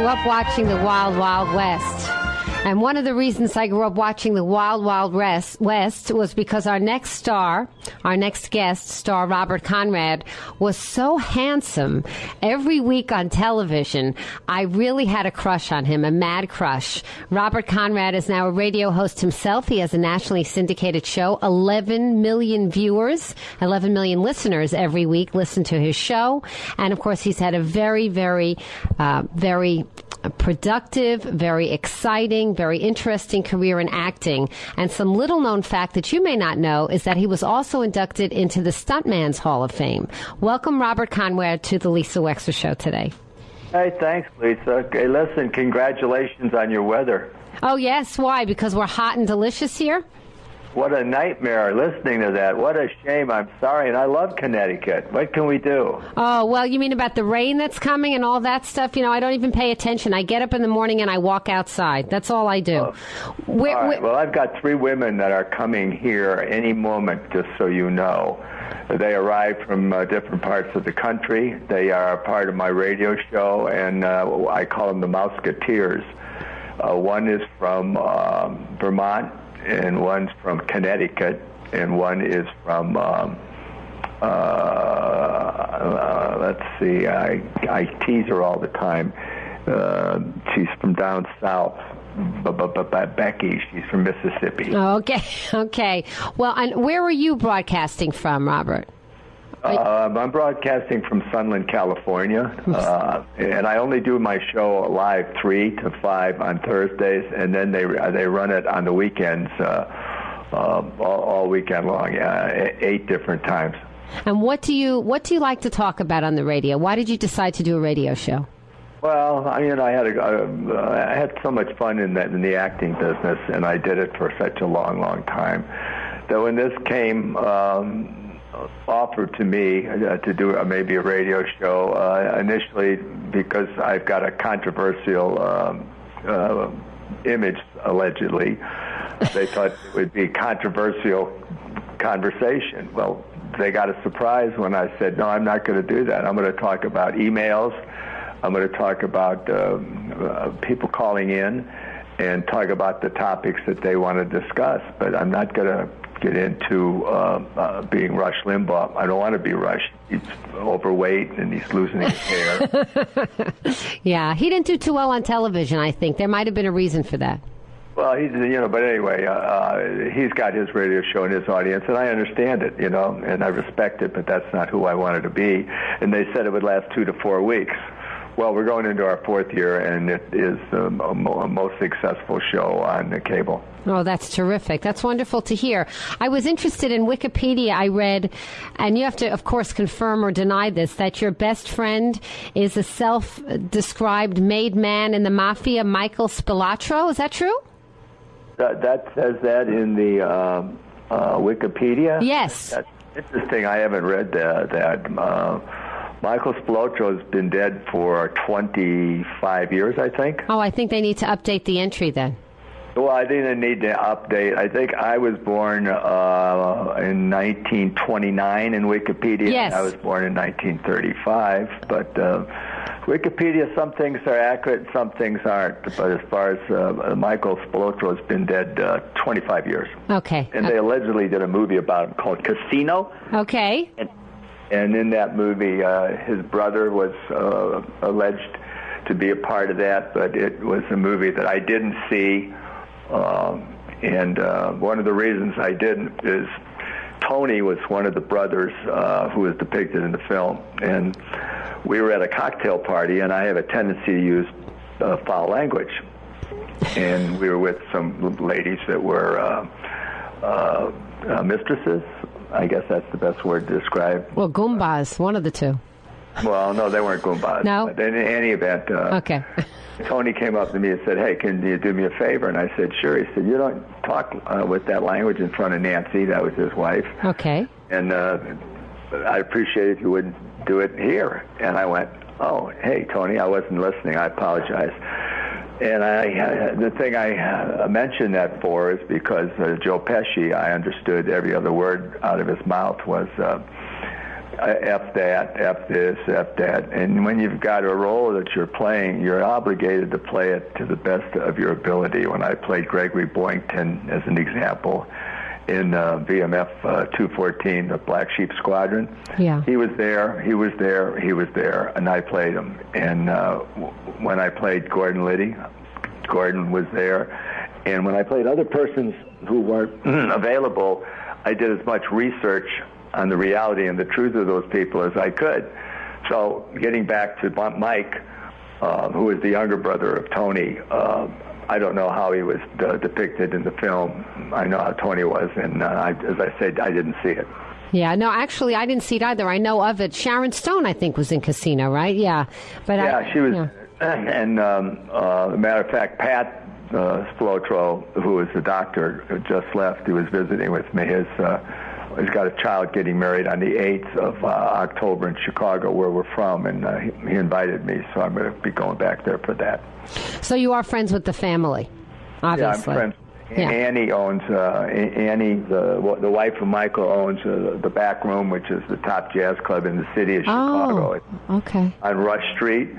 up watching the Wild Wild West. And one of the reasons I grew up watching the Wild Wild West was because our next guest star, Robert Conrad, was so handsome. Every week on television, I really had a crush on him, a mad crush. Robert Conrad is now a radio host himself. He has a nationally syndicated show. 11 million viewers, 11 million listeners every week listen to his show. And, of course, he's had a very, very productive, very exciting, very interesting career in acting. And some little-known fact that you may not know is that he was also inducted into the Stuntman's Hall of Fame. Welcome, Robert Conrad, to the Lisa Wexler Show today. Hey, thanks, Lisa. Okay, listen, congratulations on your weather. Oh, yes. Why? Because we're hot and delicious here? What a nightmare listening to that. What a shame. I'm sorry, and I love Connecticut. What can we do? Oh, well, you mean about the rain that's coming and all that stuff? You know, I don't even pay attention. I get up in the morning and I walk outside. That's all I do. All right. Well, I've got 3 women that are coming here any moment, just so you know. They arrive from different parts of the country. They are a part of my radio show, and I call them the Mouseketeers. One is from Vermont, and one's from Connecticut, and one is from, let's see, I tease her all the time. She's from down south. Becky, she's from Mississippi. Oh, okay. Well, and where are you broadcasting from, Robert? I'm broadcasting from Sunland, California, and I only do my show live 3 to 5 on Thursdays, and then they run it on the weekends all weekend long, 8 different times. And what do you like to talk about on the radio? Why did you decide to do a radio show? Well, I had so much fun in the acting business, and I did it for such a long time that when this came offered to me to do maybe a radio show, initially because I've got a controversial image, allegedly, they thought it would be controversial conversation. Well, they got a surprise when I said, no, I'm not going to do that. I'm going to talk about emails. I'm going to talk about people calling in and talk about the topics that they want to discuss, but I'm not going to get into being Rush Limbaugh. I don't want to be Rush. He's overweight and he's losing his hair. Yeah, he didn't do too well on television, I think. There might have been a reason for that. Well, but anyway, he's got his radio show and his audience, and I understand it, and I respect it, but that's not who I wanted to be. And they said it would last 2 to 4 weeks. Well, we're going into our 4th year, and it is the most successful show on the cable. Oh, that's terrific. That's wonderful to hear. I was interested in Wikipedia. I read, and you have to, of course, confirm or deny this, that your best friend is a self-described made man in the mafia, Michael Spilatro. Is that true? That says that in the Wikipedia? Yes. That's interesting. I haven't read that. Michael Spilotro's been dead for 25 years, I think. Oh, I think they need to update the entry then. Well, I think they need to update. I think I was born in 1929 in Wikipedia. Yes. I was born in 1935. But Wikipedia, some things are accurate, some things aren't. But as far as Michael Spilotro's been dead 25 years. Okay. And they allegedly did a movie about him called Casino. Okay. And in that movie, his brother was alleged to be a part of that, but it was a movie that I didn't see. And one of the reasons I didn't is Tony was one of the brothers who was depicted in the film. And we were at a cocktail party, and I have a tendency to use foul language. And we were with some ladies that were mistresses. I guess that's the best word to describe. Well, Goombas, one of the two. Well, no, they weren't Goombas. No? But in any event, okay. Tony came up to me and said, hey, can you do me a favor? And I said, sure. He said, you don't talk with that language in front of Nancy. That was his wife. Okay. And I'd appreciate if you wouldn't do it here. And I went, oh, hey, Tony, I wasn't listening. I apologize. And the thing I mentioned that for is because Joe Pesci, I understood every other word out of his mouth was F that, F this, F that. And when you've got a role that you're playing, you're obligated to play it to the best of your ability. When I played Gregory Boyington, as an example, in VMF 214, the Black Sheep Squadron, he was there, and I played him. And when I played Gordon Liddy, Gordon was there. And when I played other persons who weren't available, I did as much research on the reality and the truth of those people as I could. So getting back to Mike, who was the younger brother of Tony, I don't know how he was depicted in the film. I know how Tony was, and as I said, I didn't see it. Yeah, no, actually, I didn't see it either. I know of it. Sharon Stone, I think, was in Casino, right? Yeah. But she was. Yeah. And as a matter of fact, Pat Spilotro, who was the doctor, just left. He was visiting with me. He's got a child getting married on the 8th of October in Chicago, where we're from, and he invited me, so I'm going to be going back there for that. So you are friends with the family, obviously. Yeah, I'm friends. Yeah. Annie owns, the wife of Michael owns the Back Room, which is the top jazz club in the city of Chicago. Oh, okay. On Rush Street.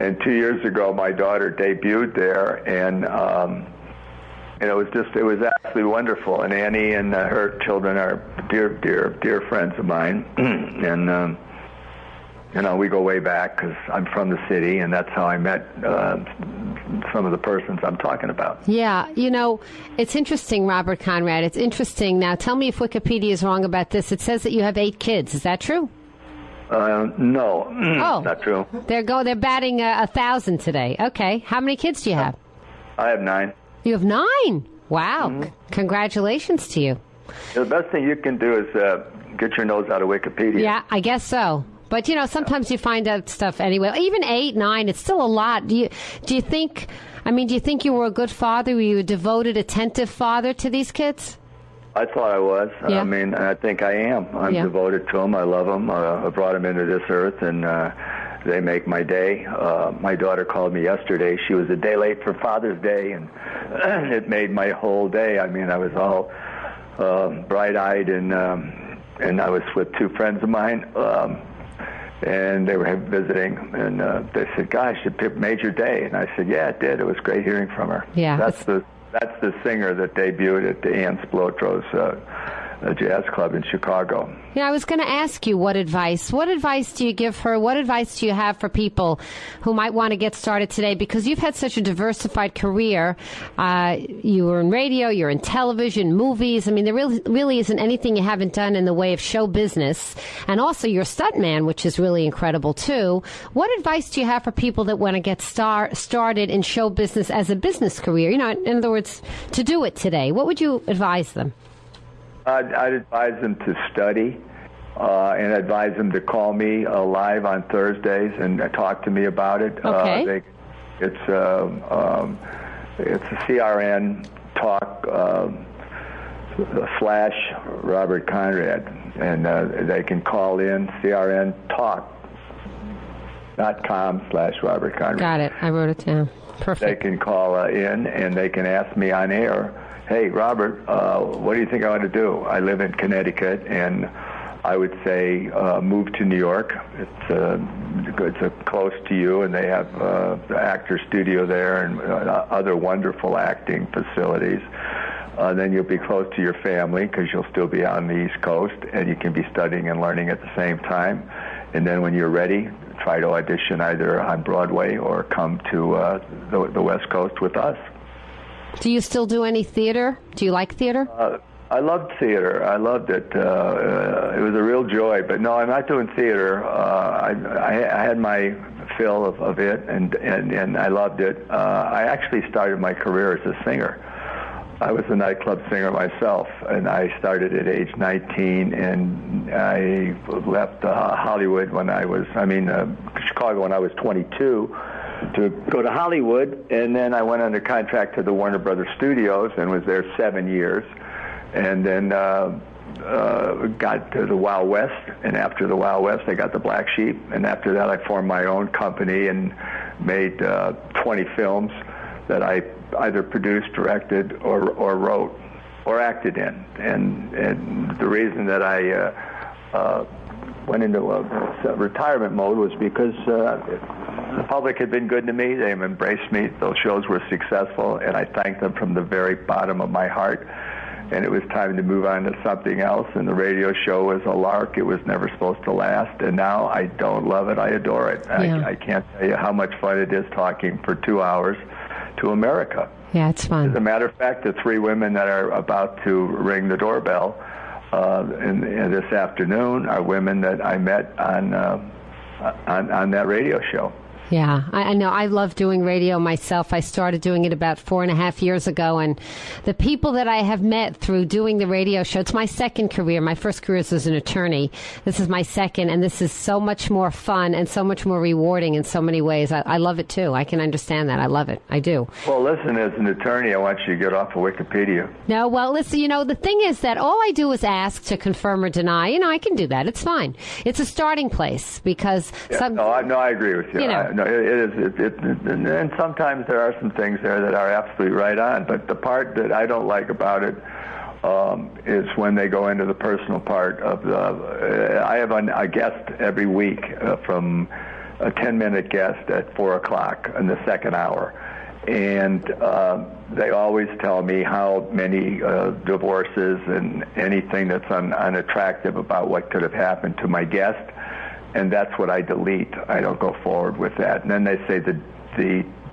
And 2 years ago, my daughter debuted there, and it was absolutely wonderful. And Annie and her children are dear friends of mine, and we go way back because I'm from the city, and that's how I met some of the persons I'm talking about. Yeah, it's interesting, Robert Conrad. It's interesting. Now, tell me if Wikipedia is wrong about this. It says that you have 8 kids. Is that true? No, not true. They're batting 1,000 today. Okay, how many kids do you have? I have 9. You have 9? Wow! Mm-hmm. Congratulations to you. The best thing you can do is get your nose out of Wikipedia. Yeah, I guess so. But sometimes you find out stuff anyway. Even 8, 9, it's still a lot. Do you think? Do you think you were a good father? Were you a devoted, attentive father to these kids? I thought I was. Yeah. I think I am. I'm devoted to them. I love them. I brought them into this earth, and they make my day. My daughter called me yesterday. She was a day late for Father's Day, and it made my whole day. I was all bright-eyed, and I was with 2 friends of mine, and they were visiting, and they said, "Gosh, it made your day." And I said, "Yeah, it did. It was great hearing from her." Yeah, That's the singer that debuted at the Ann Spilotro's jazz club in Chicago. Yeah, I was going to ask you what advice do you give her? What advice do you have for people who might want to get started today? Because you've had such a diversified career. You were in radio, you're in television, movies. There really isn't anything you haven't done in the way of show business. And also you're a stuntman, which is really incredible too. What advice do you have for people that want to get started in show business as a business career? In other words, to do it today. What would you advise them? I'd advise them to study, and advise them to call me live on Thursdays and talk to me about it. Okay. It's a CRN talk / Robert Conrad, and they can call in crntalk.com / Robert Conrad. Got it. I wrote it down. Perfect. They can call in, and they can ask me on air, "Hey, Robert, what do you think I ought to do?" I live in Connecticut, and I would say move to New York. It's close to you, and they have the actor studio there and other wonderful acting facilities. Then you'll be close to your family because you'll still be on the East Coast, and you can be studying and learning at the same time. And then when you're ready, try to audition either on Broadway or come to the West Coast with us. Do you still do any theater? Do you like theater? I loved theater. I loved it. It was a real joy. But no, I'm not doing theater. I had my fill of it, and I loved it. I actually started my career as a singer. I was a nightclub singer myself, and I started at age 19, and I left Hollywood when I was, Chicago when I was 22 to go to Hollywood, and then I went under contract to the Warner Brothers Studios and was there 7 years, and then got to the Wild West, and after the Wild West I got the Black Sheep, and after that I formed my own company and made 20 films that I either produced, directed, or wrote, or acted in. And the reason that I went into retirement mode was because the public had been good to me. They embraced me. Those shows were successful, and I thanked them from the very bottom of my heart. And it was time to move on to something else, and the radio show was a lark. It was never supposed to last, and now I don't love it. I adore it. Yeah. I can't tell you how much fun it is talking for 2 hours to America. Yeah, it's fun. As a matter of fact, the three women that are about to ring the doorbell in this afternoon are women that I met on that radio show. Yeah, I know. I love doing radio myself. I started doing it about 4.5 years ago, and the people that I have met through doing the radio show, it's my second career. My first career was as an attorney. This is my second, and this is so much more fun and so much more rewarding in so many ways. I love it, too. I can understand that. I love it. I do. Well, listen, as an attorney, I want you to get off of Wikipedia. No, well, listen, the thing is that all I do is ask to confirm or deny. I can do that. It's fine. It's a starting place because... I agree with you. It is, and sometimes there are some things there that are absolutely right on. But the part that I don't like about it is when they go into the personal part of the. I have a guest every week from a 10-minute guest at 4:00 in the second hour, and they always tell me how many divorces and anything that's unattractive about what could have happened to my guest. And that's what I delete. I don't go forward with that. And then they say the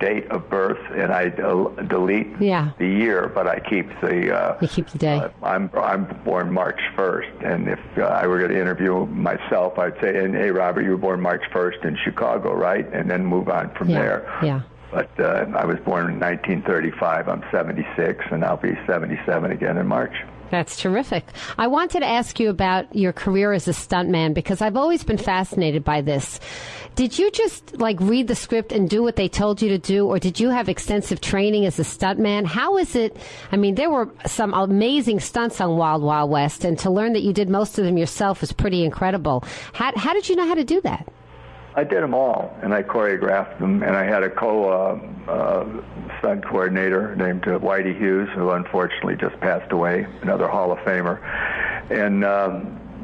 date of birth, and I delete the year, but I keep the. You keep the day. I'm born March 1st, and if I were going to interview myself, I'd say, "And hey, Robert, you were born March 1st in Chicago, right?" And then move on from there. Yeah. But I was born in 1935. I'm 76, and I'll be 77 again in March. That's terrific. I wanted to ask you about your career as a stuntman because I've always been fascinated by this. Did you just read the script and do what they told you to do, or did you have extensive training as a stuntman? How is it? I mean, there were some amazing stunts on Wild Wild West, and to learn that you did most of them yourself was pretty incredible. How did you know how to do that? I did them all, and I choreographed them, and I had a stunt coordinator named Whitey Hughes, who unfortunately just passed away, another Hall of Famer. And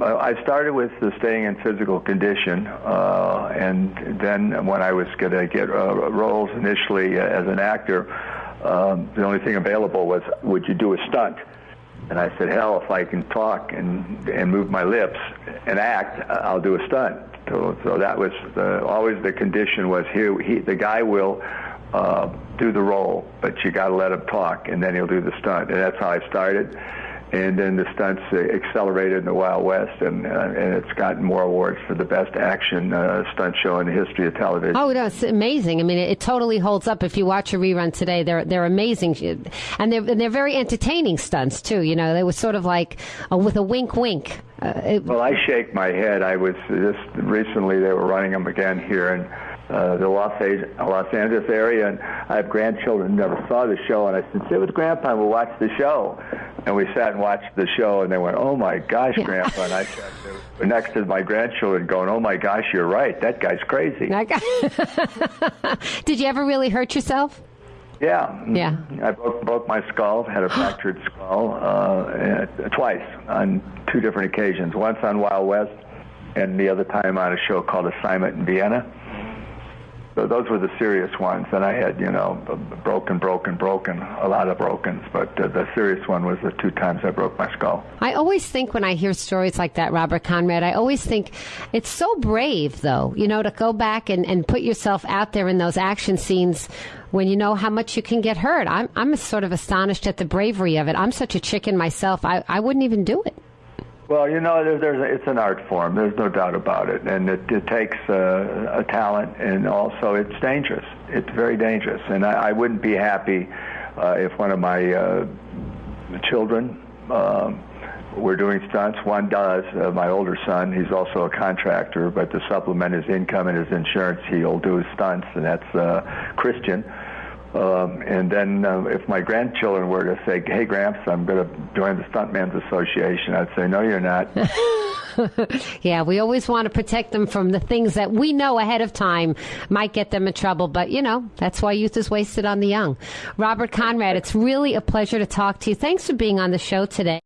I started with staying in physical condition, and then when I was going to get roles initially as an actor, the only thing available was, would you do a stunt? And I said, hell, if I can talk and move my lips and act, I'll do a stunt. So that was always the condition was the guy will do the role, but you got to let him talk, and then he'll do the stunt. And that's how I started. And then the stunts accelerated in the Wild West, and it's gotten more awards for the best action stunt show in the history of television. Oh, no, it's amazing. I mean, it totally holds up. If you watch a rerun today, they're amazing, and they're very entertaining stunts too. They were sort of like with a wink, wink. Well, I shake my head. I was just recently they were running them again here in the Los Angeles area, and I have grandchildren who never saw the show, and I said, sit with Grandpa and we'll watch the show. And we sat and watched the show, and they went, oh, my gosh, Grandpa. And I sat there next to my grandchildren going, oh, my gosh, you're right. That guy's crazy. Did you ever really hurt yourself? Yeah. Yeah. I broke my skull, had a fractured skull twice on two different occasions, once on Wild West and the other time on a show called Assignment in Vienna. So those were the serious ones. And I had, broken, a lot of brokens. But the serious one was the two times I broke my skull. I always think when I hear stories like that, Robert Conrad, I always think it's so brave, though, to go back and put yourself out there in those action scenes when you know how much you can get hurt. I'm sort of astonished at the bravery of it. I'm such a chicken myself. I wouldn't even do it. Well, it's an art form. There's no doubt about it. And it takes a talent, and also it's dangerous. It's very dangerous. And I wouldn't be happy if one of my children were doing stunts. One does. My older son, he's also a contractor, but to supplement his income and his insurance, he'll do his stunts, and that's Christian. And then if my grandchildren were to say, hey, Gramps, I'm going to join the Stuntmen's Association, I'd say, no, you're not. Yeah, we always want to protect them from the things that we know ahead of time might get them in trouble. But, that's why youth is wasted on the young. Robert Conrad, it's really a pleasure to talk to you. Thanks for being on the show today.